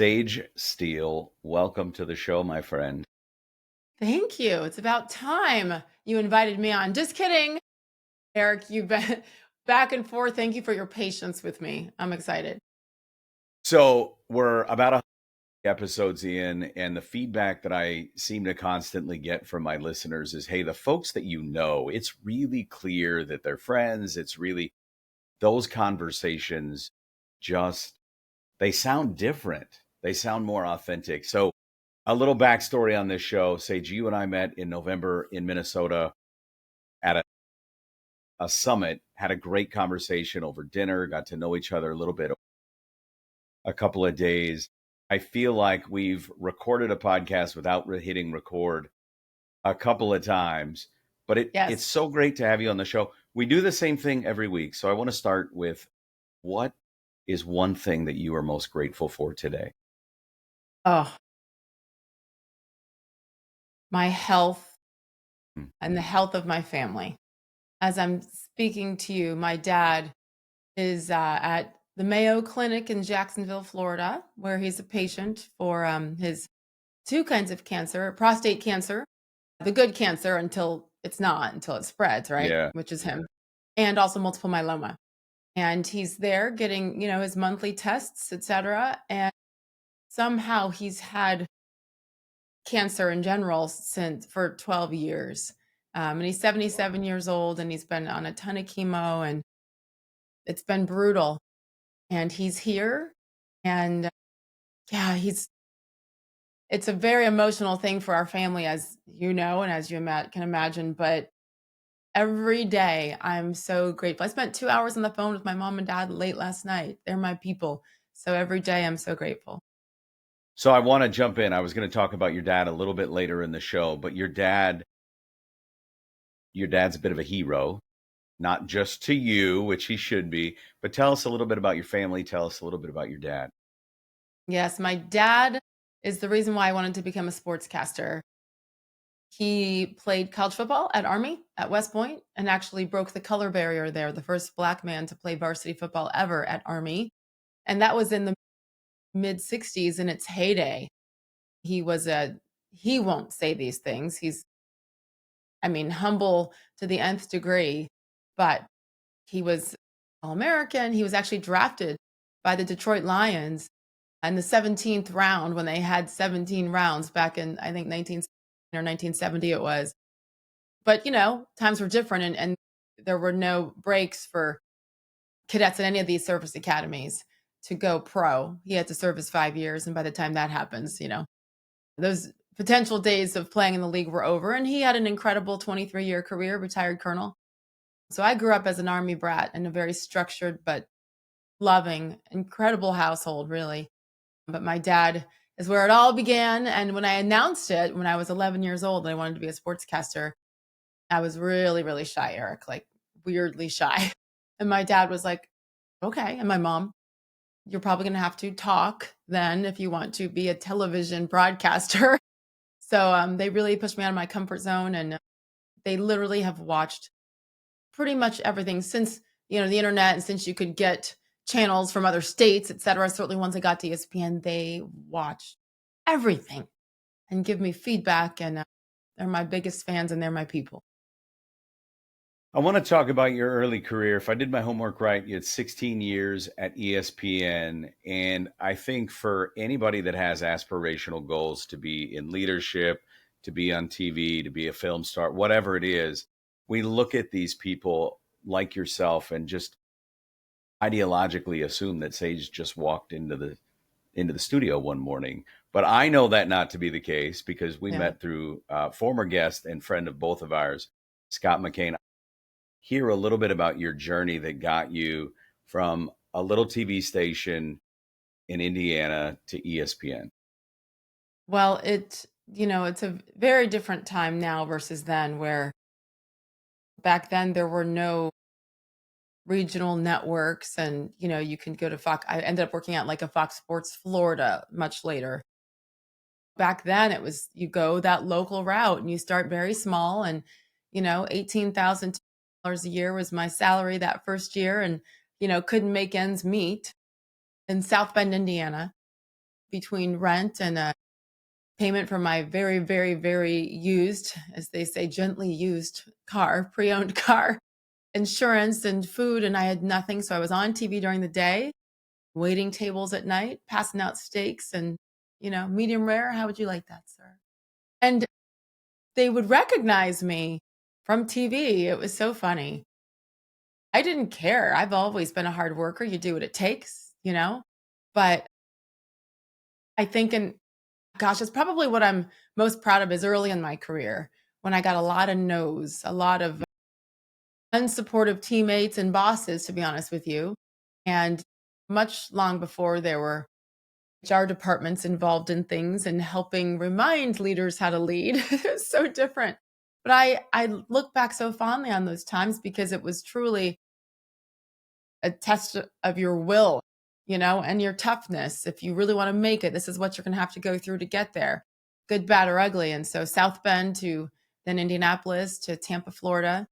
Sage Steele, welcome to the show, my friend. Thank you. It's about time you invited me on. Just kidding, Eric. You've been back and forth. Thank you for your patience with me. I'm excited. So, we're about 100 episodes in, and the feedback that I seem to constantly get from my listeners is, hey, the folks that you know, it's really clear that they're friends. It's really those conversations just, they sound different. They sound more authentic. So, a little backstory on this show. Sage, you and I met in November in Minnesota at a summit, had a great conversation over dinner, got to know each other a little bit, a couple of days. I feel like we've recorded a podcast without hitting record a couple of times, but it's Yes. so great to have you on the show. We do the same thing every week. So I want to start with, what is one thing that you are most grateful for today? Oh, my health Hmm. and the health of my family. As I'm speaking to you, my dad is at the Mayo Clinic in Jacksonville, Florida, where he's a patient for his two kinds of cancer: prostate cancer, the good cancer until it's not, until it spreads, right? Yeah. Which is him, and also multiple myeloma. And he's there getting, his monthly tests, etc. And somehow he's had cancer in general since for 12 years. And he's 77 years old and he's been on a ton of chemo and it's been brutal. And he's here. And yeah, it's a very emotional thing for our family, as you know, and as you can imagine. But every day I'm so grateful. I spent 2 hours on the phone with my mom and dad late last night. They're my people. So every day I'm so grateful. So I want to jump in. I was going to talk about your dad a little bit later in the show, but your dad's a bit of a hero, not just to you, which he should be, but tell us a little bit about your family. Tell us a little bit about your dad. Yes, my dad is the reason why I wanted to become a sportscaster. He played college football at Army at West Point and actually broke the color barrier there, the first black man to play varsity football ever at Army. And that was in the mid 60s in its heyday. He was a he won't say these things. Humble to the nth degree, but he was All American. He was actually drafted by the Detroit Lions in the 17th round when they had 17 rounds back in, I think, 19 or 1970 it was. But, times were different and there were no breaks for cadets in any of these service academies to go pro. He had to serve his 5 years. And by the time that happens, those potential days of playing in the league were over. And he had an incredible 23-year career, retired colonel. So I grew up as an Army brat in a very structured but loving, incredible household, really. But my dad is where it all began. And when I announced it when I was 11 years old, that I wanted to be a sportscaster, I was really, really shy, Eric, like weirdly shy. And my dad was like, okay. And my mom, you're probably going to have to talk then if you want to be a television broadcaster. So they really pushed me out of my comfort zone. And they literally have watched pretty much everything since, the internet, and since you could get channels from other states, et cetera. Certainly once I got to ESPN, they watched everything and give me feedback. And they're my biggest fans and they're my people. I want to talk about your early career. If I did my homework right, you had 16 years at ESPN. And I think for anybody that has aspirational goals to be in leadership, to be on TV, to be a film star, whatever it is, we look at these people like yourself and just ideologically assume that Sage just walked into the studio one morning. But I know that not to be the case because we Yeah. met through former guest and friend of both of ours, Scott McCain. Hear a little bit about your journey that got you from a little TV station in Indiana to ESPN. Well, it's a very different time now versus then, where back then there were no regional networks and, you can go to Fox. I ended up working at like a Fox Sports Florida much later. Back then it was you go that local route and you start very small and, $18,000 a year was my salary that first year and, couldn't make ends meet in South Bend, Indiana. between rent and a payment for my very, very, very used, as they say, gently used car, pre-owned car, insurance and food, and I had nothing. So I was on TV during the day, waiting tables at night, passing out steaks and, medium rare. How would you like that, sir? And they would recognize me from TV. It was so funny. I didn't care. I've always been a hard worker. You do what it takes. But I think, and gosh, it's probably what I'm most proud of is early in my career when I got a lot of no's, a lot of unsupportive teammates and bosses, to be honest with you. And much long before there were HR departments involved in things and helping remind leaders how to lead. It's so different. But I look back so fondly on those times because it was truly a test of your will, and your toughness. If you really want to make it, this is what you're going to have to go through to get there, good, bad, or ugly. And so South Bend to then Indianapolis to Tampa, Florida,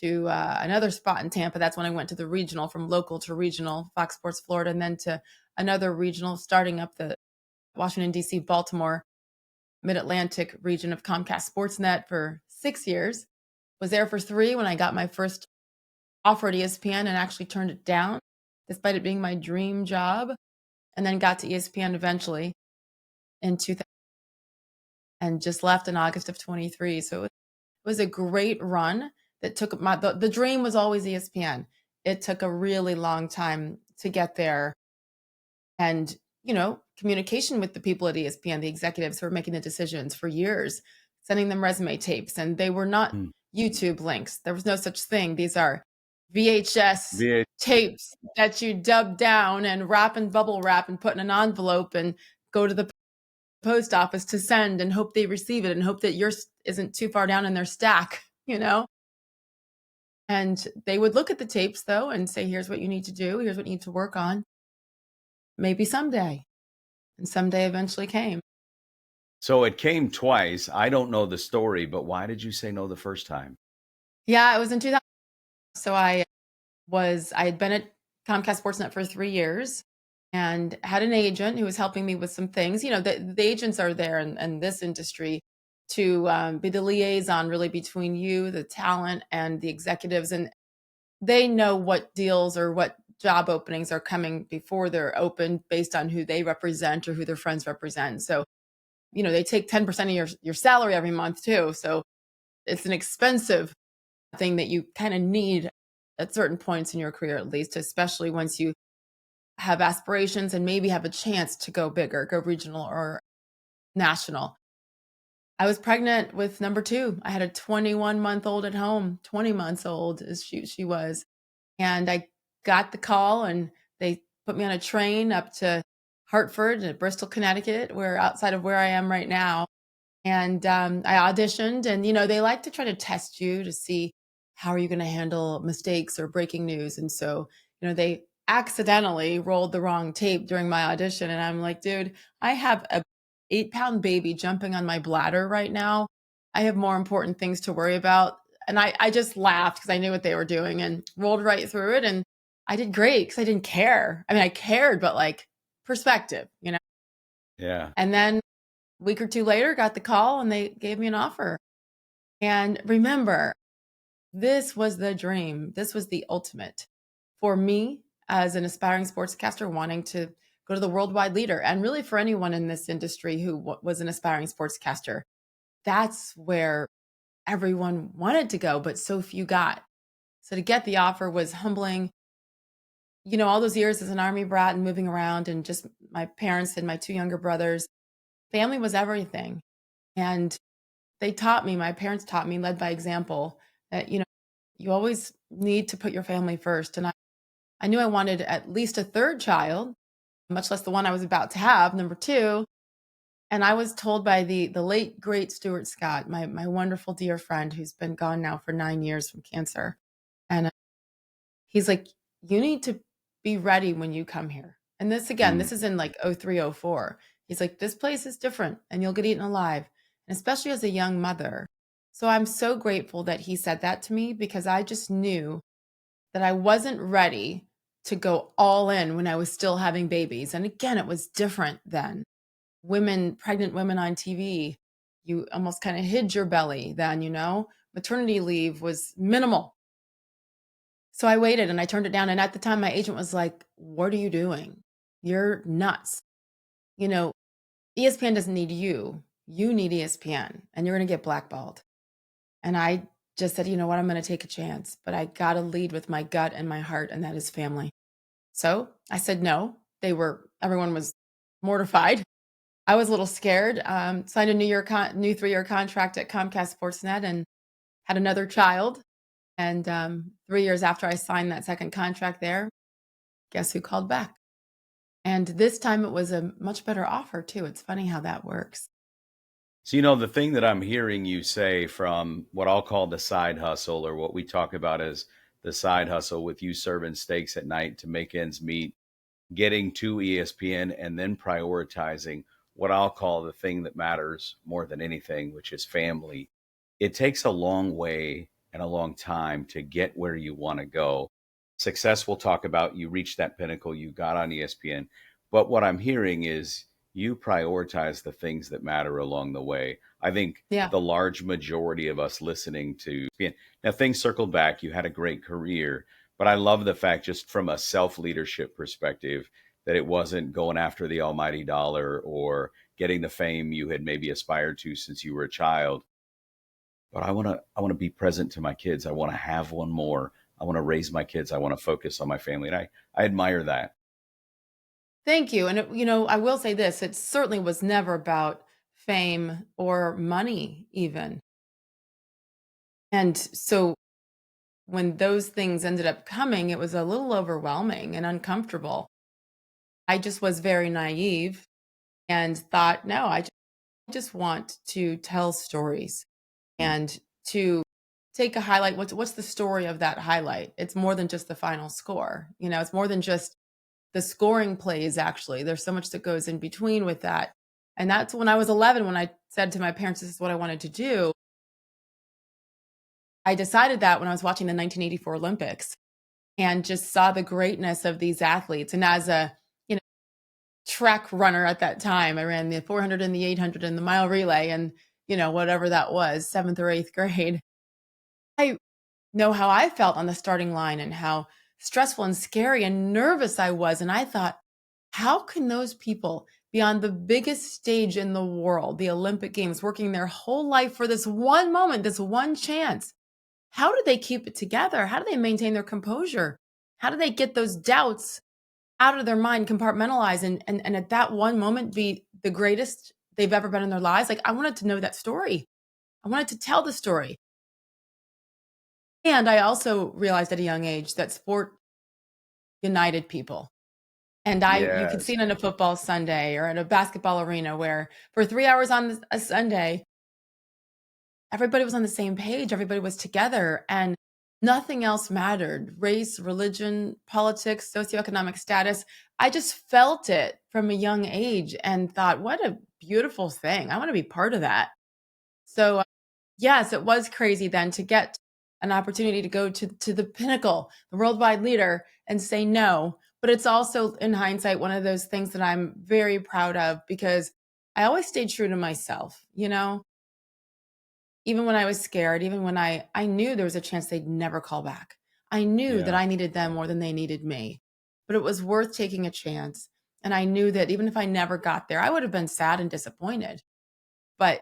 to another spot in Tampa. That's when I went to the regional, from local to regional, Fox Sports Florida, and then to another regional, starting up the Washington, D.C., Baltimore, Mid-Atlantic region of Comcast Sportsnet for 6 years. Was there for 3 when I got my first offer at ESPN and actually turned it down, despite it being my dream job, and then got to ESPN eventually in 2000 and just left in August of 23. So it was a great run that took the dream was always ESPN. It took a really long time to get there. And, communication with the people at ESPN, the executives who were making the decisions for years, sending them resume tapes. And they were not Mm. YouTube links. There was no such thing. These are VHS VA. tapes that you dub down and wrap in bubble wrap and put in an envelope and go to the post office to send and hope they receive it and hope that yours isn't too far down in their stack. And they would look at the tapes though and say, here's what you need to do. Here's what you need to work on. Maybe someday. And someday eventually came. So it came twice. I don't know the story, but why did you say no the first time? Yeah, it was in 2000. So I had been at Comcast Sportsnet for 3 years and had an agent who was helping me with some things. The agents are there in this industry to be the liaison really between you, the talent, and the executives. And they know what deals or what job openings are coming before they're open based on who they represent or who their friends represent. So, they take 10% of your salary every month too. So it's an expensive thing that you kind of need at certain points in your career, at least, especially once you have aspirations and maybe have a chance to go bigger, go regional or national. I was pregnant with number 2. I had a 21-month-old at home, 20 months old as she was. And I got the call and they put me on a train up to Hartford and Bristol, Connecticut, where outside of where I am right now. And I auditioned and, they like to try to test you to see how are you going to handle mistakes or breaking news. And so, they accidentally rolled the wrong tape during my audition. And I'm like, dude, I have a 8-pound baby jumping on my bladder right now. I have more important things to worry about. And I just laughed because I knew what they were doing and rolled right through it. And I did great because I didn't care. I mean, I cared, but like perspective. Yeah. And then a week or 2 later, got the call and they gave me an offer. And remember, this was the dream. This was the ultimate for me as an aspiring sportscaster wanting to go to the worldwide leader. And really for anyone in this industry who was an aspiring sportscaster, that's where everyone wanted to go, but so few got. So to get the offer was humbling. All those years as an Army brat and moving around and just my parents and my 2 younger brothers, family was everything. And they taught me, my parents taught me, led by example, that, you always need to put your family first. And I knew I wanted at least a 3rd child, much less the one I was about to have, number 2. And I was told by the late, great Stuart Scott, my wonderful dear friend who's been gone now for 9 years from cancer. And he's like, you need to be ready when you come here. And this, again, Mm. this is in like 03, 04. He's like, this place is different and you'll get eaten alive. And especially as a young mother. So I'm so grateful that he said that to me because I just knew that I wasn't ready to go all in when I was still having babies. And again, it was different then. Pregnant women on TV, you almost kind of hid your belly then, maternity leave was minimal. So I waited and I turned it down. And at the time, my agent was like, "What are you doing? You're nuts. You know, ESPN doesn't need you. You need ESPN and you're going to get blackballed." And I just said, "You know what? I'm going to take a chance, but I got to lead with my gut and my heart, and that is family." So I said no. Everyone was mortified. I was a little scared. Signed a new 3-year contract at Comcast Sportsnet and had another child. And 3 years after I signed that second contract there, guess who called back? And this time it was a much better offer too. It's funny how that works. So, the thing that I'm hearing you say from what I'll call the side hustle, or what we talk about as the side hustle, with you serving steaks at night to make ends meet, getting to ESPN, and then prioritizing what I'll call the thing that matters more than anything, which is family. It takes a long way and a long time to get where you want to go. Success, we'll talk about, you reached that pinnacle, you got on ESPN. But what I'm hearing is you prioritize the things that matter along the way. I think Yeah. the large majority of us listening to ESPN, now things circled back, you had a great career, but I love the fact, just from a self leadership perspective, that it wasn't going after the almighty dollar or getting the fame you had maybe aspired to since you were a child. But I want to be present to my kids. I want to have one more. I want to raise my kids. I want to focus on my family. And I admire that. Thank you. And I will say this, it certainly was never about fame or money even. And so when those things ended up coming, it was a little overwhelming and uncomfortable. I just was very naive and thought, no, I just want to tell stories Mm. and to take a highlight. What's the story of that highlight? It's more than just the final score. It's more than just the scoring plays, actually. There's so much that goes in between with that. And that's when I was 11, when I said to my parents, this is what I wanted to do. I decided that when I was watching the 1984 Olympics and just saw the greatness of these athletes. And as a track runner at that time, I ran the 400 and the 800 and the mile relay and, whatever that was, seventh or eighth grade. I know how I felt on the starting line and how stressful and scary and nervous I was. And I thought, how can those people be on the biggest stage in the world, the Olympic Games, working their whole life for this one moment, this one chance? How do they keep it together? How do they maintain their composure? How do they get those doubts out of their mind, compartmentalize, and at that one moment be the greatest they've ever been in their lives? Like, I wanted to know that story. I wanted to tell the story. And I also realized at a young age that sport united people. And you could see Yes. it on a football Sunday or at a basketball arena where for 3 hours on a Sunday, everybody was on the same page. Everybody was together and nothing else mattered. Race, religion, politics, socioeconomic status. I just felt it from a young age and thought, what a beautiful thing. I want to be part of that. So, yes, it was crazy then to get an opportunity to go to the pinnacle, the worldwide leader, and say no. But it's also, in hindsight, one of those things that I'm very proud of because I always stayed true to myself, even when I was scared, even when I knew there was a chance they'd never call back. I knew that Yeah. I needed them more than they needed me, but it was worth taking a chance. And I knew that even if I never got there, I would have been sad and disappointed. But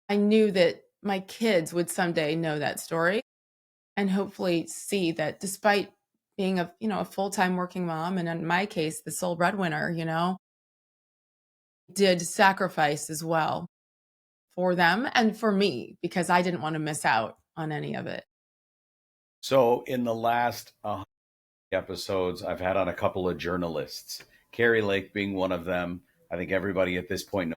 I knew that my kids would someday know that story and hopefully see that despite being a full-time working mom, and in my case, the sole breadwinner, did sacrifice as well for them and for me because I didn't want to miss out on any of it. So in the last episodes, I've had on a couple of journalists, Carrie Lake being one of them. I think everybody at this point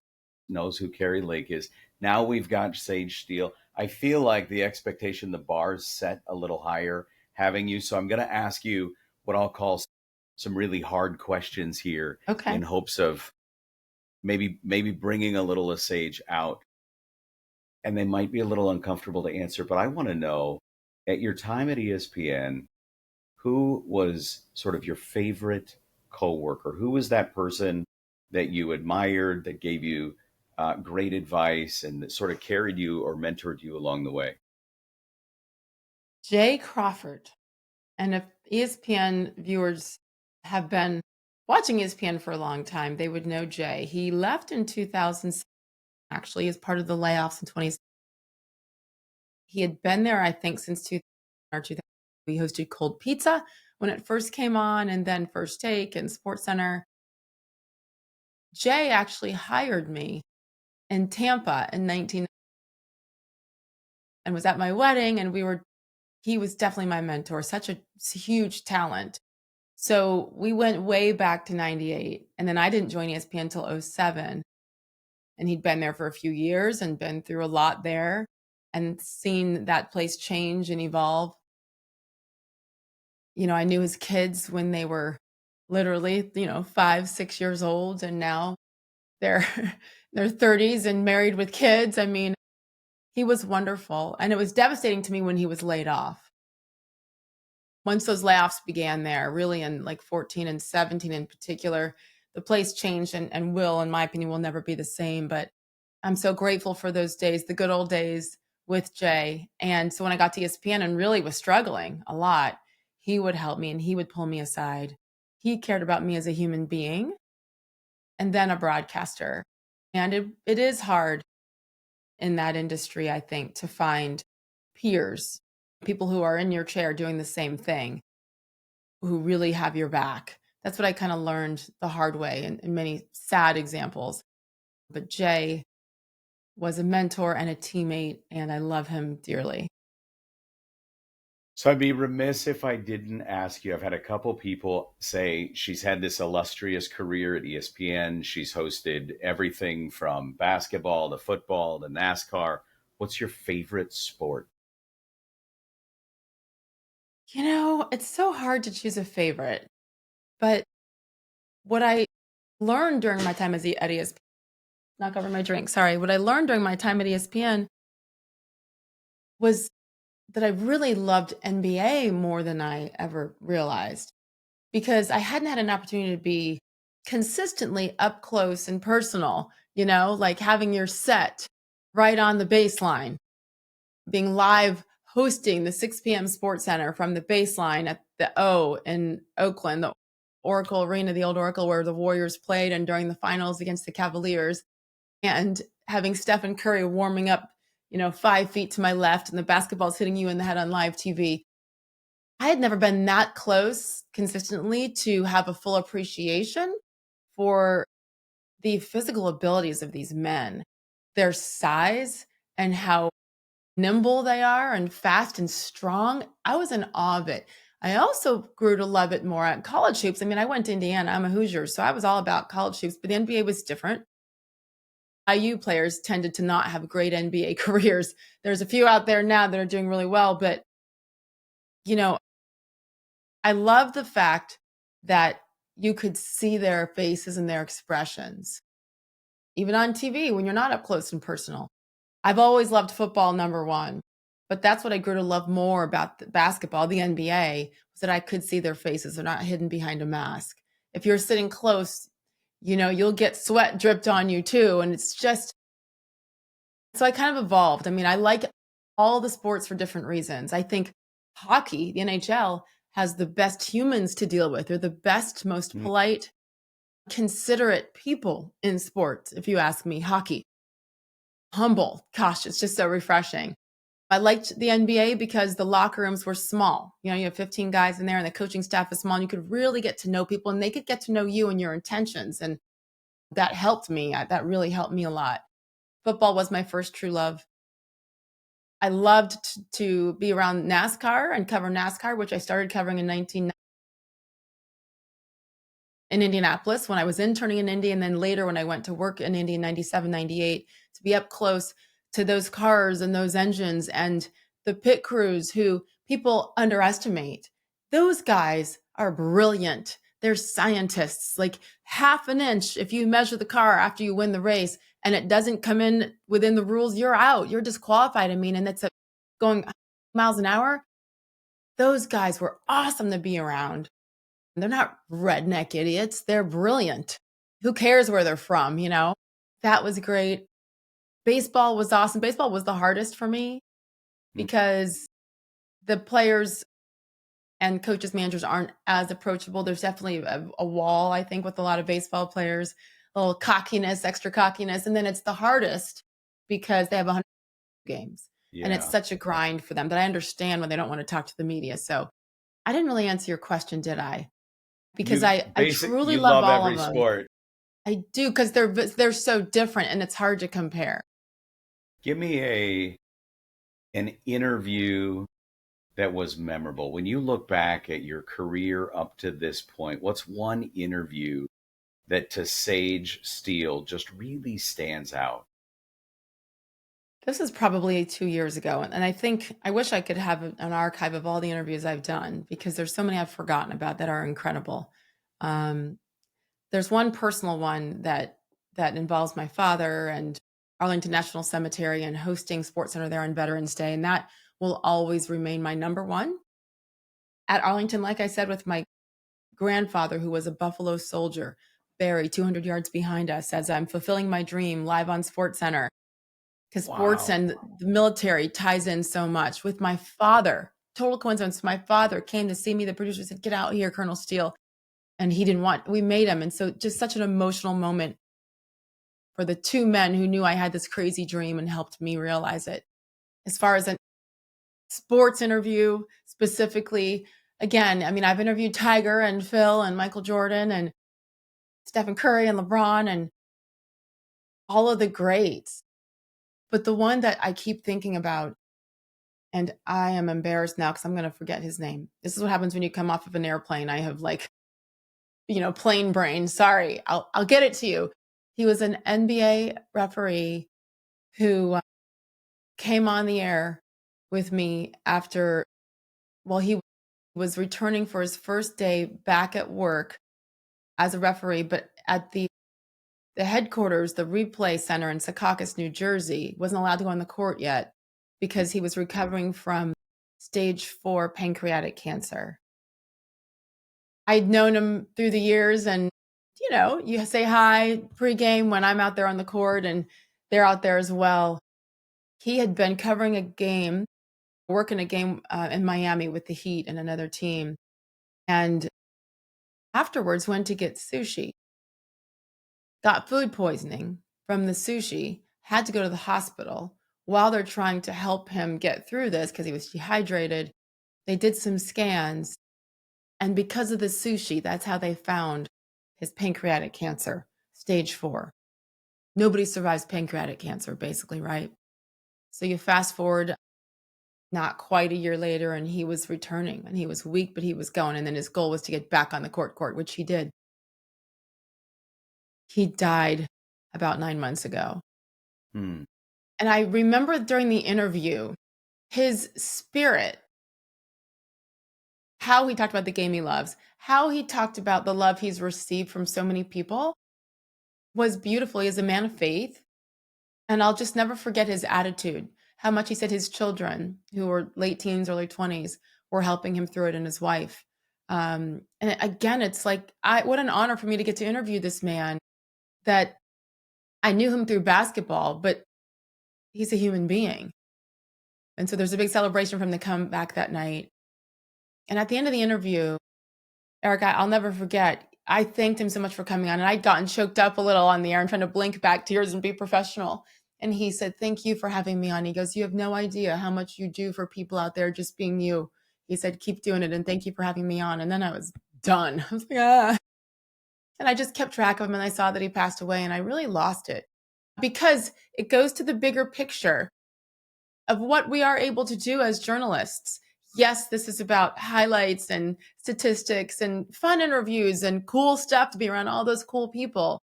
knows who Carrie Lake is. Now we've got Sage Steele. I feel like the expectation, the bar's set a little higher having you. So I'm going to ask you what I'll call some really hard questions here, Okay. in hopes of maybe bringing a little of Sage out. And they might be a little uncomfortable to answer, but I want to know, at your time at ESPN, who was sort of your favorite coworker? Who was that person that you admired, that gave you great advice, and that sort of carried you or mentored you along the way? Jay Crawford. And if ESPN viewers have been watching ESPN for a long time, they would know Jay. He left in 2000, actually, as part of the layoffs in 20. He had been there, I think, since 2000 or 2000. We hosted Cold Pizza when it first came on, and then First Take and Sports Center. Jay actually hired me in Tampa in 19 and was at my wedding, and he was definitely my mentor, such a huge talent. So we went way back to 98, and then I didn't join ESPN until '07, and he'd been there for a few years and been through a lot there and seen that place change and evolve. I knew his kids when they were literally, 5, 6 years old, and now they're they're 30s and married with kids. I mean, he was wonderful, and it was devastating to me when he was laid off. Once those layoffs began there, really in like 14 and 17 in particular, the place changed and will, in my opinion, will never be the same. But I'm so grateful for those days, the good old days with Jay. And so when I got to ESPN and really was struggling a lot, he would help me and he would pull me aside. He cared about me as a human being and then a broadcaster. And it is hard in that industry, I think, to find peers, people who are in your chair doing the same thing, who really have your back. That's what I kind of learned the hard way in many sad examples. But Jay was a mentor and a teammate, and I love him dearly. So I'd be remiss if I didn't ask you. I've had a couple people say she's had this illustrious career at ESPN. She's hosted everything from basketball to football to NASCAR. What's your favorite sport? It's so hard to choose a favorite, but what I learned during my time at ESPN, knock over my drink, sorry. What I learned during my time at ESPN was that I really loved NBA more than I ever realized because I hadn't had an opportunity to be consistently up close and personal, like having your set right on the baseline, being live hosting the 6 p.m. Sports Center from the baseline at the O in Oakland, the Oracle Arena, the old Oracle where the Warriors played, and during the finals against the Cavaliers, and having Stephen Curry warming up, 5 feet to my left, and the basketball's hitting you in the head on live TV. I had never been that close consistently to have a full appreciation for the physical abilities of these men, their size, and how nimble they are and fast and strong. I was in awe of it. I also grew to love it more at college hoops. I mean, I went to Indiana. I'm a Hoosier, so I was all about college hoops, but the NBA was different. IU players tended to not have great NBA careers. There's a few out there now that are doing really well, but you know, I love the fact that you could see their faces and their expressions, even on TV when you're not up close and personal. I've always loved football, number one, but that's what I grew to love more about the basketball, the NBA, was that I could see their faces. They're not hidden behind a mask. If you're sitting close, you'll get sweat dripped on you too. And it's just, so I kind of evolved. I mean, I like all the sports for different reasons. I think hockey, the NHL, has the best humans to deal with. They're the best, most Mm. polite, considerate people in sports, if you ask me. Hockey, humble. Gosh, it's just so refreshing. I liked the NBA because the locker rooms were small. You have 15 guys in there and the coaching staff is small, and you could really get to know people and they could get to know you and your intentions. And that helped me. That really helped me a lot. Football was my first true love. I loved to be around NASCAR and cover NASCAR, which I started covering in in Indianapolis when I was interning in Indy, and then later when I went to work in Indy in 97, 98, to be up close to those cars and those engines and the pit crews who people underestimate. Those guys are brilliant. They're scientists. Like half an inch, if you measure the car after you win the race and it doesn't come in within the rules, you're out. You're disqualified. I mean, and it's going miles an hour. those guys were awesome to be around. They're not redneck idiots. They're brilliant. Who cares where they're from, you know? That was great. Baseball was awesome. Baseball was the hardest for me Mm, because the players and coaches, managers aren't as approachable. There's definitely a wall, I think, with a lot of baseball players, a little cockiness, extra cockiness. And then it's the hardest because they have 100 games. And it's yeah. such a grind for them that I understand when they don't want to talk to the media. So I didn't really answer your question, did I? Because I truly You love love all of every them. sport. I do because they're so different and it's hard to compare. Give me an interview that was memorable. When you look back at your career up to this point, what's one interview that to Sage Steele just really stands out? This is probably 2 years ago, and I think I wish I could have an archive of all the interviews I've done because there's so many I've forgotten about that are incredible. Um, there's one personal one that involves my father and Arlington National Cemetery and hosting Sports Center there on Veterans Day, and that will always remain my number one. At Arlington, like I said, with my grandfather, who was a Buffalo soldier, buried 200 yards behind us as I'm fulfilling my dream live on Sports Center. Because sports Wow. and the military ties in so much. With my father, total coincidence, my father came to see me. The producer said, "Get out here, Colonel Steele." And he didn't want, we made him. And so just such an emotional moment for the two men who knew I had this crazy dream and helped me realize it. As far as a sports interview specifically, again, I mean, I've interviewed Tiger and Phil and Michael Jordan and Stephen Curry and LeBron and all of the greats. But the one that I keep thinking about, and I am embarrassed now because I'm going to forget his name. This is what happens when you come off of an airplane. I have like, plane brain. Sorry. I'll get it to you. He was an NBA referee who came on the air with me after, well, he was returning for his first day back at work as a referee, but at the headquarters, the replay center in Secaucus, New Jersey, wasn't allowed to go on the court yet because he was recovering from stage 4 pancreatic cancer. I'd known him through the years and, you say hi pregame when I'm out there on the court and they're out there as well. He had been covering a game, working a game in Miami with the Heat and another team. And afterwards went to get sushi, got food poisoning from the sushi, had to go to the hospital while they're trying to help him get through this because he was dehydrated. They did some scans. And because of the sushi, that's how they found his pancreatic cancer, stage 4. Nobody survives pancreatic cancer, basically, right? So you fast forward not quite a year later, and he was returning, and he was weak, but he was going. And then his goal was to get back on the court, which he did. He died about 9 months ago. Hmm. And I remember during the interview, his spirit, how he talked about the game he loves, how he talked about the love he's received from so many people was beautiful. He is a man of faith. And I'll just never forget his attitude, how much he said his children, who were late teens, early 20s, were helping him through it and his wife. And again, it's like, what an honor for me to get to interview this man that I knew him through basketball, but he's a human being. And so there's a big celebration from the comeback that night. And at the end of the interview, Eric, I'll never forget, I thanked him so much for coming on. And I'd gotten choked up a little on the air and trying to blink back tears and be professional. And he said, "Thank you for having me on." He goes, "You have no idea how much you do for people out there just being you." He said, "Keep doing it. And thank you for having me on." And then I was done. I was like, ah. And I just kept track of him and I saw that he passed away and I really lost it because it goes to the bigger picture of what we are able to do as journalists. Yes, this is about highlights and statistics and fun interviews and cool stuff to be around all those cool people.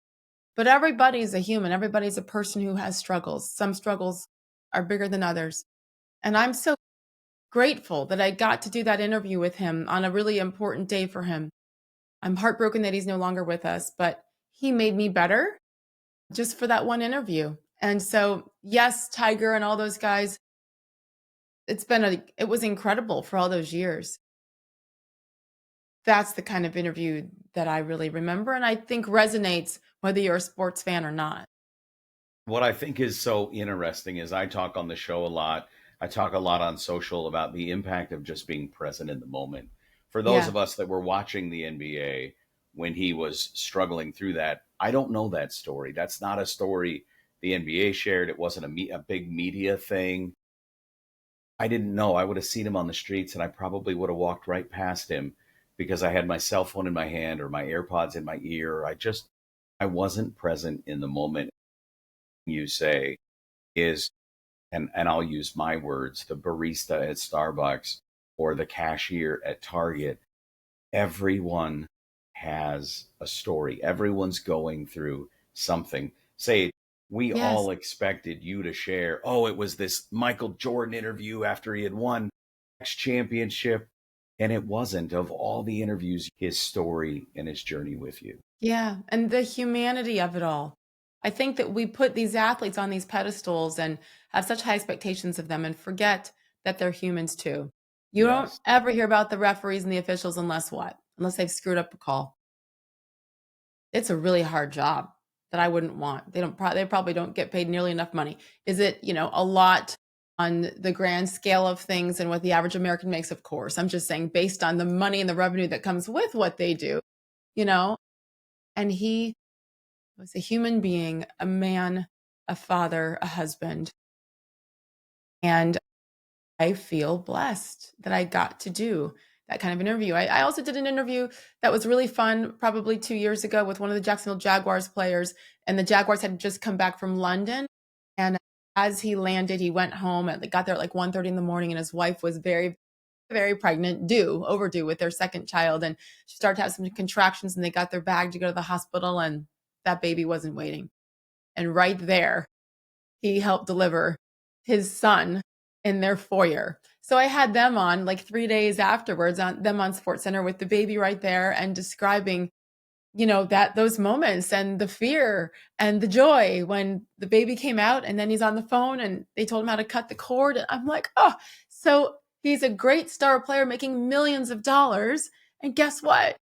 But everybody's a human. Everybody's a person who has struggles. Some struggles are bigger than others. And I'm so grateful that I got to do that interview with him on a really important day for him. I'm heartbroken that he's no longer with us, but he made me better just for that one interview. And so, yes, Tiger and all those guys, it was incredible for all those years. That's the kind of interview that I really remember and I think resonates whether you're a sports fan or not. What I think is so interesting is I talk on the show a lot. I talk a lot on social about the impact of just being present in the moment. For those Yeah. of us that were watching the NBA when he was struggling through that, I don't know that story. That's not a story the NBA shared. It wasn't a big media thing. I didn't know. I would have seen him on the streets and I probably would have walked right past him because I had my cell phone in my hand or my AirPods in my ear. I wasn't present in the moment. You say is, and I'll use my words, the barista at Starbucks or the cashier at Target. Everyone has a story. Everyone's going through something. Say, we Yes. all expected you to share, oh, it was this Michael Jordan interview after he had won X championship. And it wasn't. Of all the interviews, his story and his journey with you. Yeah, and the humanity of it all. I think that we put these athletes on these pedestals and have such high expectations of them and forget that they're humans too. You don't Yes. ever hear about the referees and the officials unless what? Unless they've screwed up a call. It's a really hard job that I wouldn't want. They probably don't get paid nearly enough money. Is it, a lot on the grand scale of things and what the average American makes, of course. I'm just saying based on the money and the revenue that comes with what they do, you know? And he was a human being, a man, a father, a husband. And I feel blessed that I got to do that kind of interview. I also did an interview that was really fun probably 2 years ago with one of the Jacksonville Jaguars players. And the Jaguars had just come back from London. And as he landed, he went home and got there at like 1:30 in the morning. And his wife was very, very pregnant, overdue with their second child. And she started to have some contractions and they got their bag to go to the hospital. And that baby wasn't waiting. And right there, he helped deliver his son in their foyer. So I had them on like 3 days afterwards on them on SportsCenter with the baby right there and describing, that those moments and the fear and the joy when the baby came out and then he's on the phone and they told him how to cut the cord. And I'm like, oh, so he's a great star player making millions of dollars. And guess what?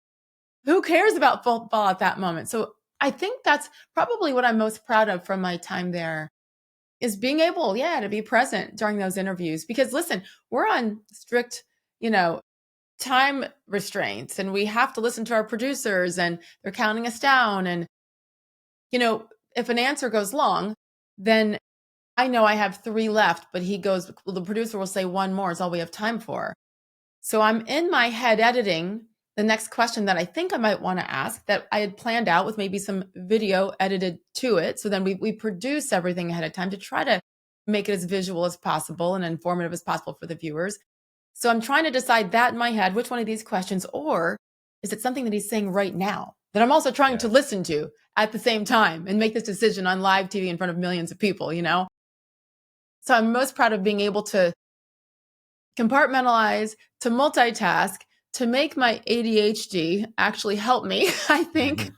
Who cares about football at that moment? So I think that's probably what I'm most proud of from my time there is being able, yeah, to be present during those interviews. Because listen, we're on strict, you know, time restraints and we have to listen to our producers and they're counting us down. And, if an answer goes long, then I know I have three left, but well, the producer will say one more is all we have time for. So I'm in my head editing the next question that I think I might want to ask that I had planned out with maybe some video edited to it. So then we produce everything ahead of time to try to make it as visual as possible and informative as possible for the viewers. So I'm trying to decide that in my head, which one of these questions, or is it something that he's saying right now that I'm also trying to Yeah. listen to at the same time and make this decision on live TV in front of millions of people? So I'm most proud of being able to compartmentalize, to multitask, to make my ADHD actually help me, I think,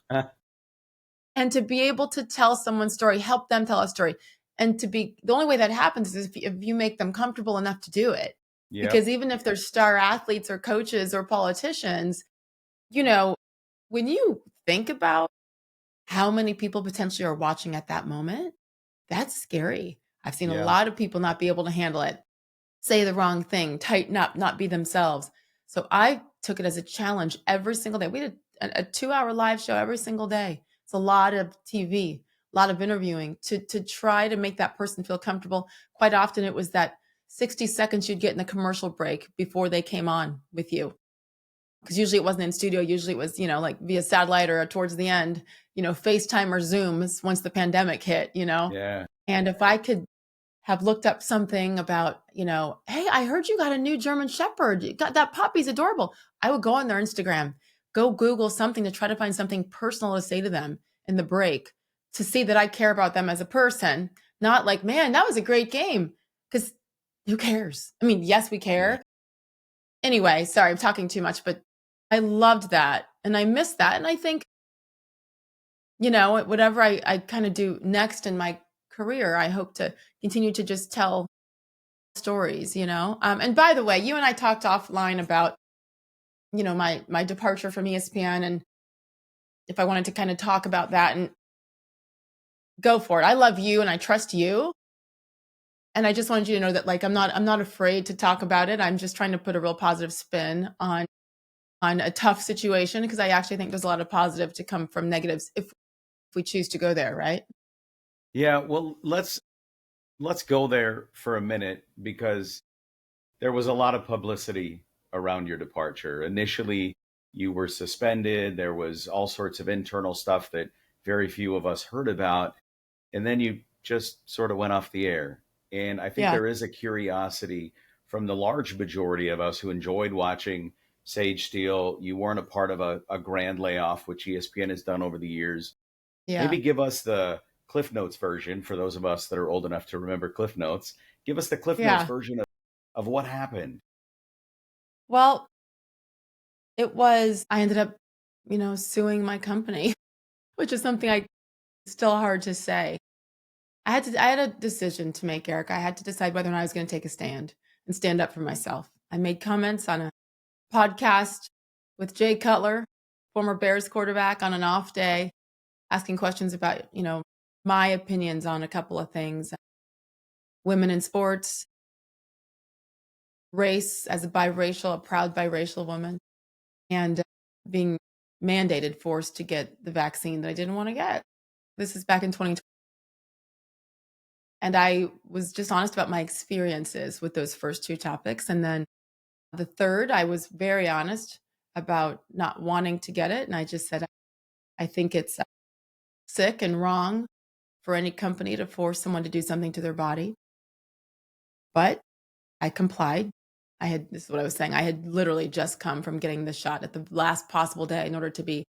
and to be able to tell someone's story, help them tell a story. And the only way that happens is if you make them comfortable enough to do it. Yep. Because even if they're star athletes or coaches or politicians, you know, when you think about how many people potentially are watching at that moment, that's scary. I've seen a Yeah. lot of people not be able to handle it, say the wrong thing, tighten up, not be themselves. So I took it as a challenge every single day. We did a 2-hour live show every single day. It's a lot of TV, a lot of interviewing to try to make that person feel comfortable. Quite often it was that 60 seconds you'd get in the commercial break before they came on with you. Because usually it wasn't in studio. Usually it was, like via satellite or towards the end, FaceTime or Zoom once the pandemic hit. Yeah. And if I could have looked up something about, hey, I heard you got a new German Shepherd. You got that puppy's adorable. I would go on their Instagram, go Google something to try to find something personal to say to them in the break to see that I care about them as a person, not like, man, that was a great game. Because who cares? I mean, yes, we Yeah. care. Anyway, sorry, I'm talking too much, but I loved that and I missed that. And I think, whatever I kind of do next in my career, I hope to continue to just tell stories, And by the way, you and I talked offline about, my departure from ESPN, and if I wanted to kind of talk about that, and go for it. I love you and I trust you. And I just wanted you to know that, like, I'm not afraid to talk about it. I'm just trying to put a real positive spin on a tough situation, because I actually think there's a lot of positive to come from negatives if we choose to go there, right? Yeah, well, let's go there for a minute because there was a lot of publicity around your departure. Initially, you were suspended. There was all sorts of internal stuff that very few of us heard about. And then you just sort of went off the air. And I think Yeah. there is a curiosity from the large majority of us who enjoyed watching Sage Steele. You weren't a part of a grand layoff, which ESPN has done over the years. Yeah. Maybe give us the Cliff Notes version for those of us that are old enough to remember Cliff Notes. Give us the Cliff Notes Yeah. version of what happened. Well, I ended up, suing my company, which is something I still hard to say. I had a decision to make, Eric. I had to decide whether or not I was going to take a stand and stand up for myself. I made comments on a podcast with Jay Cutler, former Bears quarterback, on an off day, asking questions about, my opinions on a couple of things: women in sports, race as a proud biracial woman, and being forced to get the vaccine that I didn't want to get. This is back in 2020. And I was just honest about my experiences with those first two topics. And then the third, I was very honest about not wanting to get it. And I just said, I think it's sick and wrong for any company to force someone to do something to their body. But I complied. This is what I was saying. I had literally just come from getting the shot at the last possible day in order to be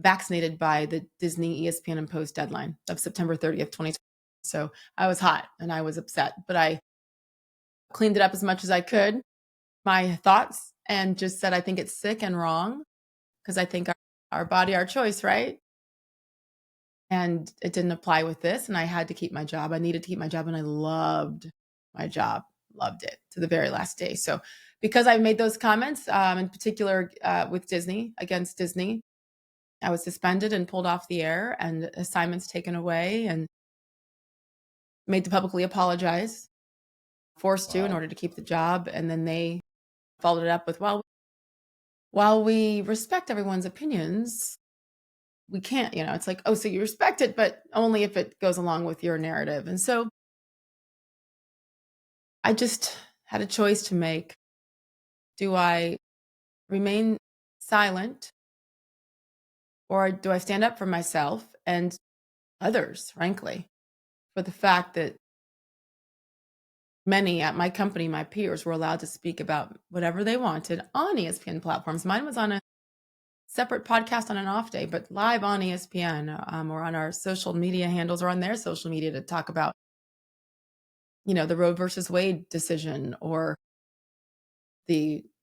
vaccinated by the Disney ESPN imposed deadline of September 30th, 2020. So I was hot and I was upset, but I cleaned it up as much as I could, my thoughts, and just said, I think it's sick and wrong, because I think our body, our choice, right? And it didn't apply with this. And I had to keep my job. I needed to keep my job. And I loved my job, loved it to the very last day. So because I made those comments, in particular with Disney, against Disney, I was suspended and pulled off the air and assignments taken away, and made to publicly apologize, forced to, in Wow. order to keep the job. And then they followed it up with, well, while we respect everyone's opinions, we can't, it's like, oh, so you respect it, but only if it goes along with your narrative. And so I just had a choice to make. Do I remain silent, or do I stand up for myself and others, frankly, for the fact that many at my company, my peers, were allowed to speak about whatever they wanted on ESPN platforms? Mine was on a separate podcast on an off day, but live on ESPN, or on our social media handles, or on their social media, to talk about, the Roe versus Wade decision, or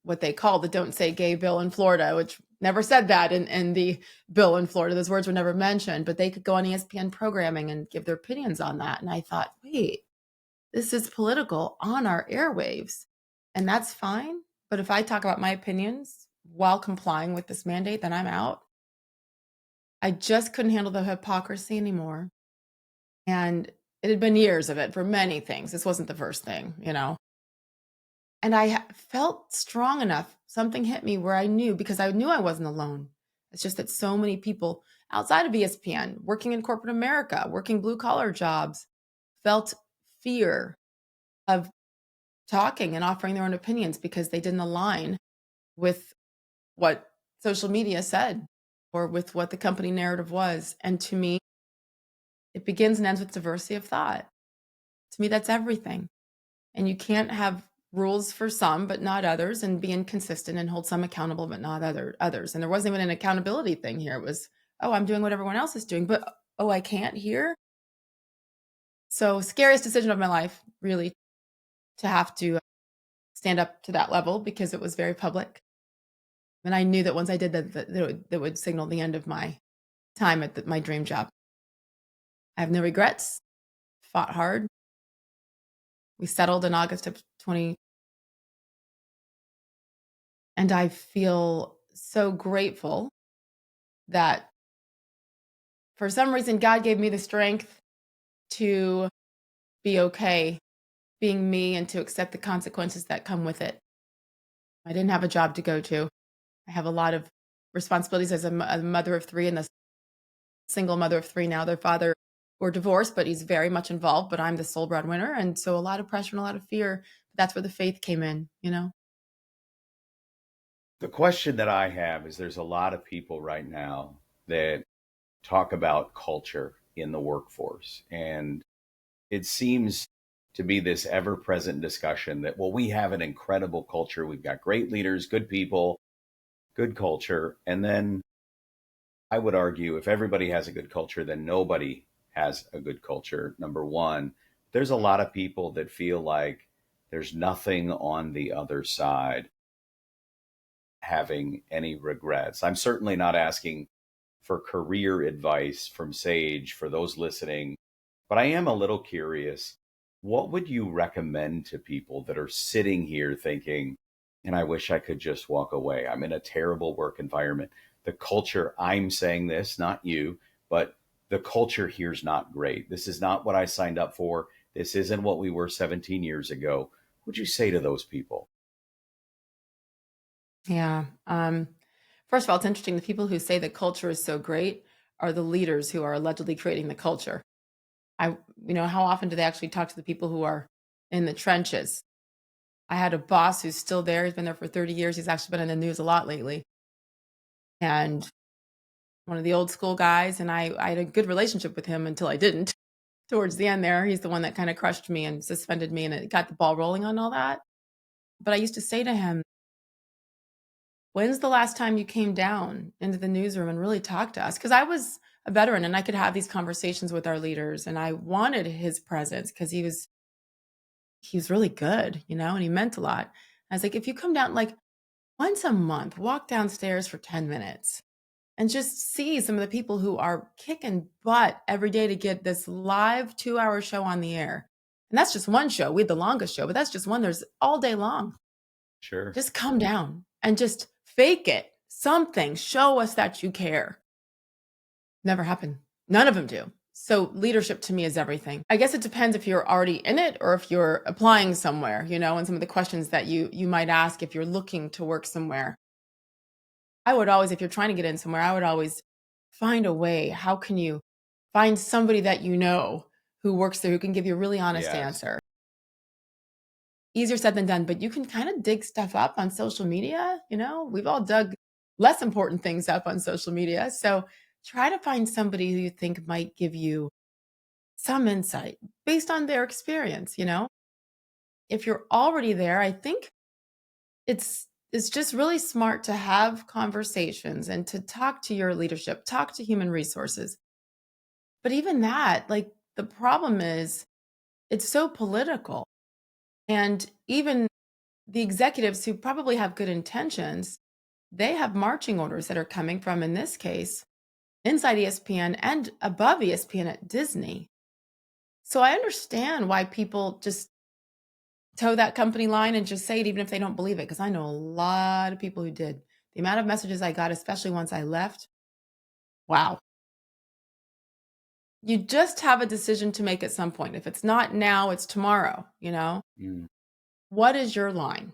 what they call the "Don't Say Gay" bill in Florida, which never said that in the bill in Florida. Those words were never mentioned, but they could go on ESPN programming and give their opinions on that. And I thought, wait, this is political on our airwaves, and that's fine. But if I talk about my opinions while complying with this mandate, then I'm out. I just couldn't handle the hypocrisy anymore. And it had been years of it for many things. This wasn't the first thing. And I felt strong enough. Something hit me where I knew, because I knew I wasn't alone. It's just that so many people outside of ESPN, working in corporate America, working blue collar jobs, felt fear of talking and offering their own opinions because they didn't align with what social media said, or with what the company narrative was. And to me, it begins and ends with diversity of thought. To me, that's everything. And you can't have rules for some but not others, and be inconsistent and hold some accountable but not others. And there wasn't even an accountability thing here. It was, oh, I'm doing what everyone else is doing, but oh, I can't here. So scariest decision of my life, really, to have to stand up to that level, because it was very public. And I knew that once I did that would signal the end of my time at my dream job. I have no regrets. Fought hard. We settled in August of 20, and I feel so grateful that for some reason God gave me the strength to be okay being me and to accept the consequences that come with it. I didn't have a job to go to. I have a lot of responsibilities as a mother of 3 and a single mother of 3 now. Their father were divorced, but he's very much involved, but I'm the sole breadwinner, and so a lot of pressure and a lot of fear. That's where the faith came in, you know? The question that I have is there's a lot of people right now that talk about culture in the workforce. And it seems to be this ever present discussion that, well, we have an incredible culture. We've got great leaders, good people, good culture. And then I would argue if everybody has a good culture, then nobody has a good culture. Number one, there's a lot of people that feel like there's nothing on the other side having any regrets. I'm certainly not asking for career advice from Sage for those listening, but I am a little curious. What would you recommend to people that are sitting here thinking, and I wish I could just walk away? I'm in a terrible work environment. The culture, I'm saying this, not you, but the culture here's not great. This is not what I signed up for. This isn't what we were 17 years ago. What would you say to those people? Yeah. First of all, it's interesting. The people who say the culture is so great are the leaders who are allegedly creating the culture. How often do they actually talk to the people who are in the trenches? I had a boss who's still there. He's been there for 30 years. He's actually been in the news a lot lately. And one of the old school guys, and I had a good relationship with him until I didn't. Towards the end there, he's the one that kind of crushed me and suspended me, and it got the ball rolling on all that. But I used to say to him, when's the last time you came down into the newsroom and really talked to us? Because I was a veteran and I could have these conversations with our leaders, and I wanted his presence because he was really good, and he meant a lot. I was like, if you come down like once a month, walk downstairs for 10 minutes and just see some of the people who are kicking butt every day to get this live 2-hour show on the air. And that's just one show. We had the longest show, but that's just one. There's all day long. Sure. Just come down and just fake it. Something. Show us that you care. Never happened. None of them do. So leadership to me is everything. I guess it depends if you're already in it or if you're applying somewhere, and some of the questions that you might ask if you're looking to work somewhere. I would always, if you're trying to get in somewhere, I would always find a way. How can you find somebody that you know who works there who can give you a really honest Yes. answer? Easier said than done, but you can kind of dig stuff up on social media. We've all dug less important things up on social media. So try to find somebody who you think might give you some insight based on their experience. If you're already there, I think it's just really smart to have conversations and to talk to your leadership, talk to human resources. But even that, like the problem is it's so political. And even the executives who probably have good intentions, they have marching orders that are coming from, in this case, inside ESPN and above ESPN at Disney. So I understand why people just toe that company line and just say it, even if they don't believe it, because I know a lot of people who did. The amount of messages I got, especially once I left, wow. You just have a decision to make at some point. If it's not now, it's tomorrow. Mm. What is your line?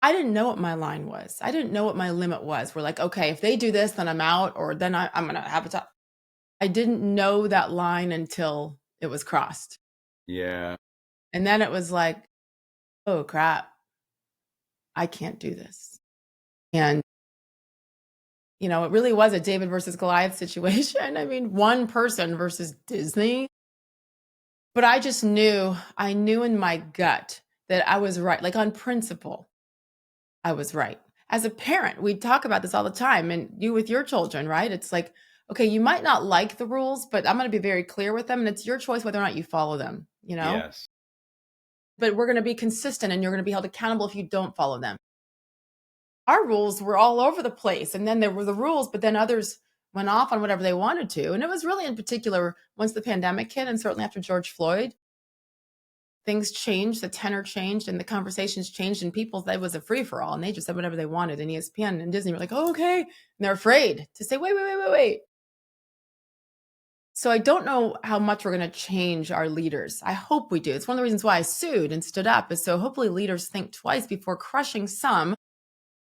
I didn't know what my line was. I didn't know what my limit was. We're like, okay, if they do this, then I'm out, or then I'm going to have a talk. I didn't know that line until it was crossed. Yeah. And then it was like, oh crap, I can't do this. And, it really was a David versus Goliath situation. I mean, one person versus Disney. But I knew in my gut that I was right. Like on principle, I was right. As a parent, we talk about this all the time, and you with your children, right? It's like, okay, you might not like the rules, but I'm going to be very clear with them, and it's your choice whether or not you follow them. Yes. But we're going to be consistent, and you're going to be held accountable if you don't follow them. Our rules were all over the place, and then there were the rules, but then others went off on whatever they wanted to. And it was really in particular once the pandemic hit, and certainly after George Floyd, things changed, the tenor changed, and the conversations changed, and people, that was a free for all, and they just said whatever they wanted. And ESPN and Disney were like, "Oh, okay," and they're afraid to say, "Wait, wait, wait, wait, wait." So I don't know how much we're going to change our leaders. I hope we do. It's one of the reasons why I sued and stood up, is so hopefully leaders think twice before crushing some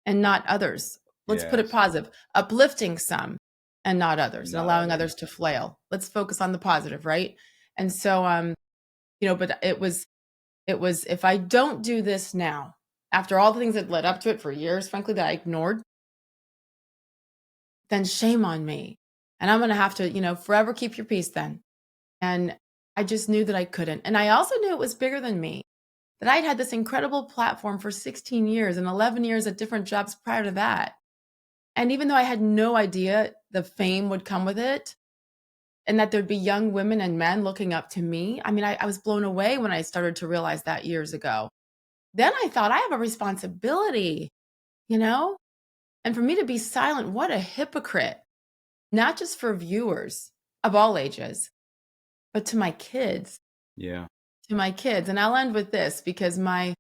and not others. Let's put it Yes. positive, uplifting some and not others, and Not allowing others. others to flail. Let's focus on the positive, right? And so, but it was if I don't do this now, after all the things that led up to it for years, frankly, that I ignored, then shame on me. And I'm going to have to, forever keep your peace then. And I just knew that I couldn't. And I also knew it was bigger than me, that I'd had this incredible platform for 16 years and 11 years at different jobs prior to that. And even though I had no idea the fame would come with it and that there'd be young women and men looking up to me, I mean, I was blown away when I started to realize that years ago. Then I thought, I have a responsibility, you know? And for me to be silent, what a hypocrite, not just for viewers of all ages, but to my kids, Yeah. And I'll end with this, because the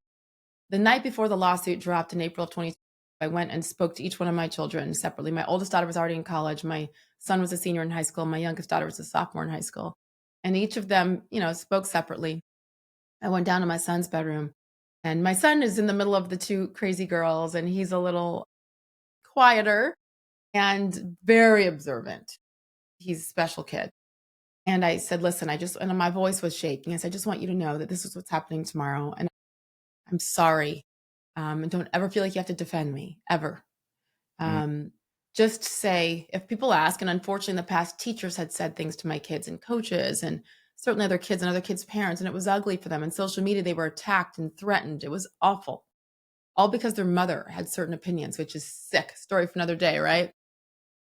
night before the lawsuit dropped in April of 20, I went and spoke to each one of my children separately. My oldest daughter was already in college. My son was a senior in high school. My youngest daughter was a sophomore in high school. And each of them, spoke separately. I went down to my son's bedroom, and my son is in the middle of the two crazy girls, and he's a little quieter and very observant. He's a special kid. And I said, "Listen, and my voice was shaking. I said, I just want you to know that this is what's happening tomorrow. And I'm sorry. And don't ever feel like you have to defend me, ever. Mm. Um, just say, if people ask, and unfortunately in the past, teachers had said things to my kids and coaches and certainly other kids and other kids' parents, and it was ugly for them. And social media, they were attacked and threatened. It was awful. All because their mother had certain opinions, which is sick. Story for another day, right?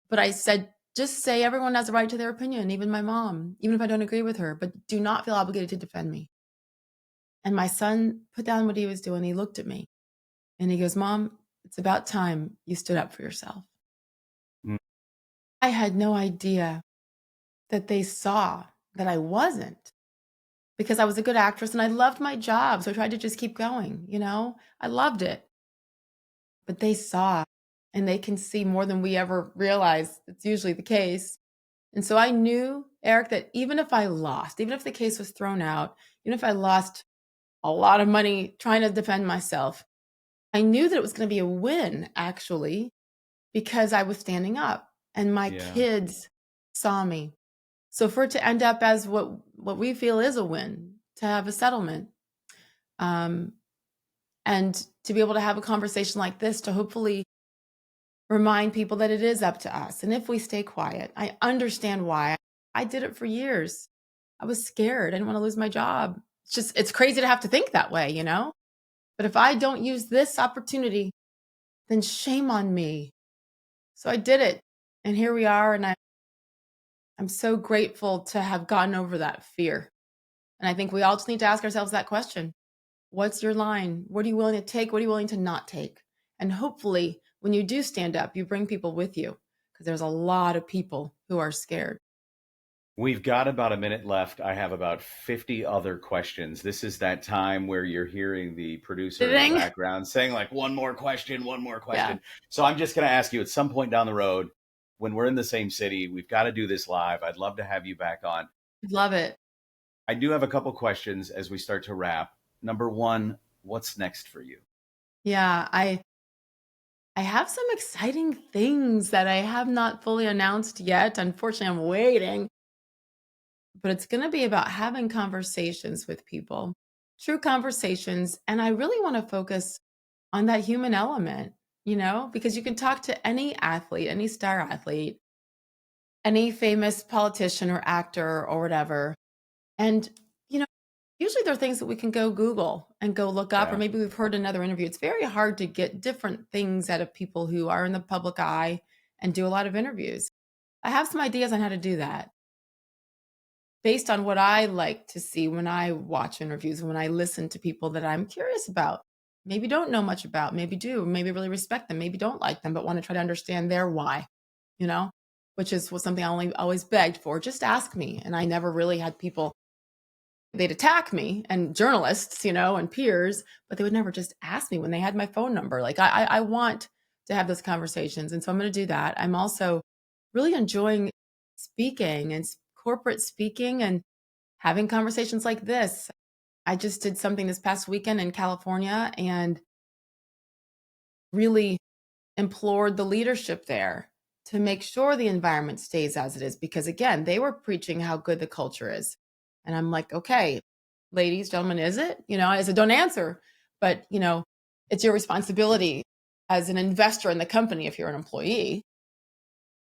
But I said, just say everyone has a right to their opinion, even my mom, even if I don't agree with her, but do not feel obligated to defend me." And my son put down what he was doing. He looked at me and he goes, "Mom, it's about time you stood up for yourself." Mm. I had no idea that they saw that I wasn't, because I was a good actress and I loved my job. So I tried to just keep going, I loved it. But they saw, and they can see more than we ever realize. It's usually the case. And so I knew, Eric, that even if I lost, even if the case was thrown out, even if I lost a lot of money trying to defend myself, I knew that it was going to be a win, actually, because I was standing up and my Yeah. kids saw me. So for it to end up as what we feel is a win, to have a settlement, um, and to be able to have a conversation like this, to hopefully remind people that it is up to us. And if we stay quiet, I understand why. I did it for years. I was scared. I didn't want to lose my job. It's crazy to have to think that way, But if I don't use this opportunity, then shame on me. So I did it. And here we are. And I'm so grateful to have gotten over that fear. And I think we all just need to ask ourselves that question. What's your line? What are you willing to take? What are you willing to not take? And hopefully, when you do stand up, you bring people with you, because there's a lot of people who are scared. We've got about a minute left. I have about 50 other questions. This is that time where you're hearing the producer in the Ding. background saying, like, one more question, one more Yeah, question. So I'm just going to ask you at some point down the road, when we're in the same city, we've got to do this live. I'd love to have you back on. love it. I do have a couple questions as we start to wrap. Number one, what's next for you? Yeah, I have some exciting things that I have not fully announced yet. Unfortunately, I'm waiting. But it's going to be about having conversations with people, true conversations. And I really want to focus on that human element, because you can talk to any athlete, any star athlete, any famous politician or actor or whatever. And, you know, usually there are things that we can go Google and go look up, or Yeah. maybe we've heard another interview. It's very hard to get different things out of people who are in the public eye and do a lot of interviews. I have some ideas on how to do that based on what I like to see when I watch interviews, when I listen to people that I'm curious about. Maybe don't know much about, maybe do, maybe really respect them, maybe don't like them, but want to try to understand their why, you know, which is something I only always begged for. Just ask me. And I never really had people they'd attack me, and journalists, and peers, but they would never just ask me when they had my phone number. Like I want to have those conversations. And so I'm going to do that. I'm also really enjoying speaking and corporate speaking and having conversations like this. I just did something this past weekend in California and really implored the leadership there to make sure the environment stays as it is. Because again, they were preaching how good the culture is. And I'm like, okay, ladies, gentlemen, is it? I said, don't answer. But, it's your responsibility as an investor in the company, if you're an employee,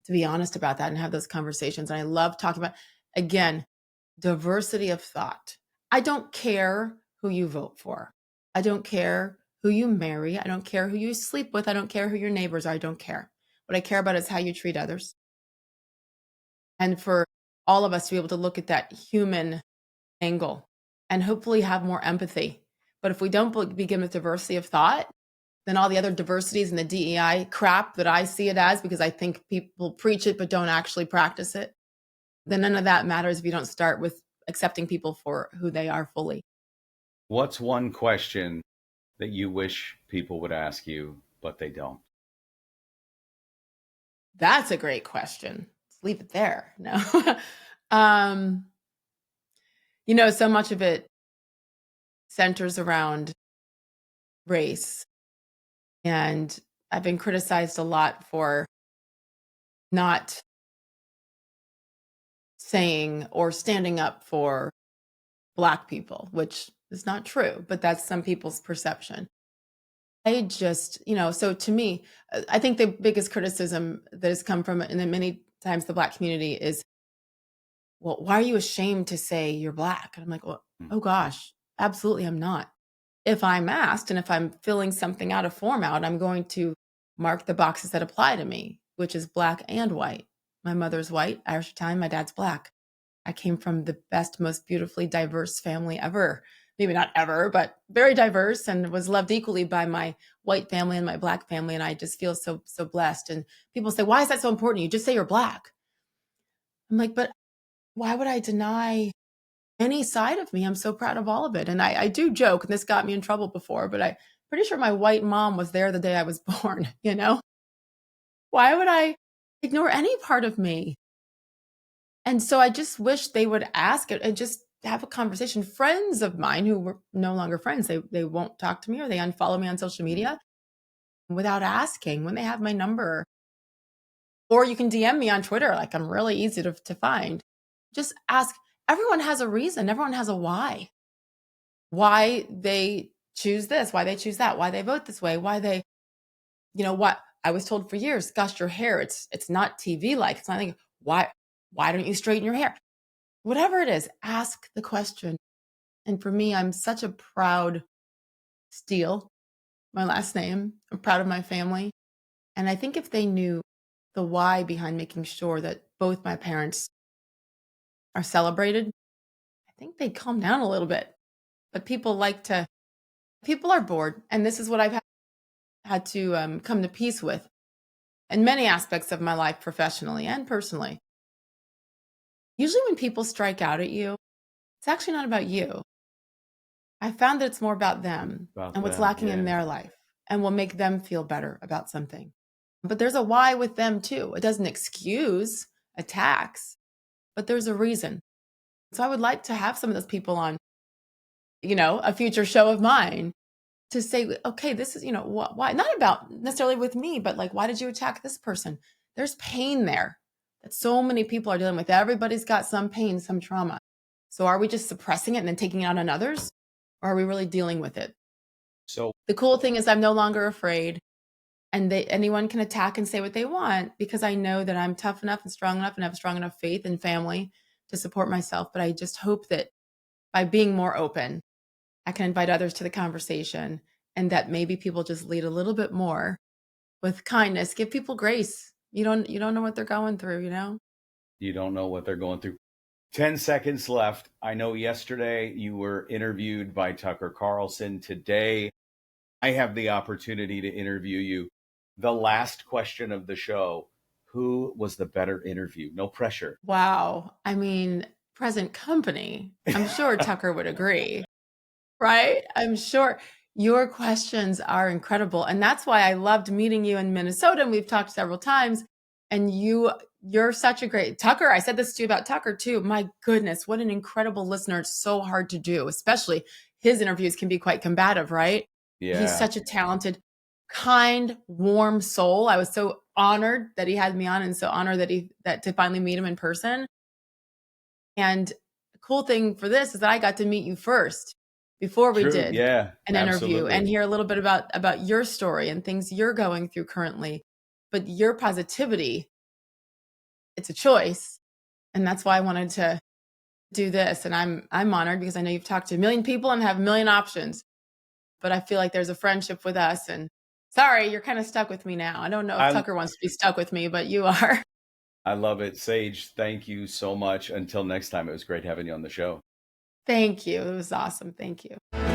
to be honest about that and have those conversations. And I love talking about, again, diversity of thought. I don't care who you vote for. I don't care who you marry. I don't care who you sleep with. I don't care who your neighbors are. I don't care. What I care about is how you treat others. And for all of us to be able to look at that human angle and hopefully have more empathy. But if we don't begin with diversity of thought, then all the other diversities and the DEI crap that I see it as, because I think people preach it but don't actually practice it, then none of that matters if you don't start with accepting people for who they are fully. What's one question that you wish people would ask you, but they don't? That's a great question. Let's leave it there. No. So much of it centers around race. And I've been criticized a lot for not saying or standing up for Black people, which is not true, but that's some people's perception. I just, so to me, I think the biggest criticism that has come from, and then many times the Black community is, well, why are you ashamed to say you're Black? And I'm like, well, oh gosh, absolutely I'm not. If I'm asked and if I'm filling something out, a form out, I'm going to mark the boxes that apply to me, which is Black and white. My mother's white, Irish Italian, my dad's Black. I came from the best, most beautifully diverse family ever. Maybe not ever, but very diverse, and was loved equally by my white family and my Black family. And I just feel so blessed. And people say, why is that so important? You just say you're Black. I'm like, but why would I deny any side of me? I'm so proud of all of it. And I do joke, and this got me in trouble before, but I'm pretty sure my white mom was there the day I was born, Why would I ignore any part of me? And so I just wish they would ask it and just have a conversation. Friends of mine who were no longer friends, they won't talk to me or they unfollow me on social media without asking when they have my number. Or you can DM me on Twitter. Like, I'm really easy to find. Just ask. Everyone has a reason. Everyone has a why. Why they choose this, why they choose that, why they vote this way, why they, what I was told for years, gosh, your hair, it's not TV like. It's not like, why don't you straighten your hair? Whatever it is, ask the question. And for me, I'm such a proud Steele, my last name. I'm proud of my family. And I think if they knew the why behind making sure that both my parents are celebrated, I think they'd calm down a little bit. But people are bored. And this is what I've had to come to peace with in many aspects of my life, professionally and personally. Usually when people strike out at you, it's actually not about you. I found that it's more about them and what's lacking in their life and will make them feel better about something. But there's a why with them too. It doesn't excuse attacks, but there's a reason. So I would like to have some of those people on, a future show of mine to say, okay, this is, why, not about necessarily with me, but like, why did you attack this person? There's pain there that so many people are dealing with. Everybody's got some pain, some trauma. So are we just suppressing it and then taking it out on others? Or are we really dealing with it? So the cool thing is I'm no longer afraid, and anyone can attack and say what they want because I know that I'm tough enough and strong enough and have strong enough faith and family to support myself. But I just hope that by being more open, I can invite others to the conversation, and that maybe people just lead a little bit more with kindness. Give people grace. You don't know what they're going through, You don't know what they're going through. 10 seconds left. I know yesterday you were interviewed by Tucker Carlson. Today, I have the opportunity to interview you. The last question of the show, who was the better interview? No pressure. Wow. I mean, present company. I'm sure Tucker would agree, right? I'm sure your questions are incredible. And that's why I loved meeting you in Minnesota. And we've talked several times. And you're such a great Tucker. I said this to you about Tucker too. My goodness, what an incredible listener. It's so hard to do, especially his interviews can be quite combative, right? He's Yeah, such a talented, kind, warm soul. I was so honored that he had me on and so honored that to finally meet him in person. And the cool thing for this is that I got to meet you first before we true. did Yeah, an interview and absolutely. hear a little bit about your story and things you're going through currently. But your positivity, it's a choice. And that's why I wanted to do this. And I'm honored because I know you've talked to a million people and have a million options. But I feel like there's a friendship with us. And sorry, you're kind of stuck with me now. I don't know if I Tucker wants to be stuck with me, but you are. I love it. Sage, thank you so much. Until next time, it was great having you on the show. Thank you. It was awesome. Thank you.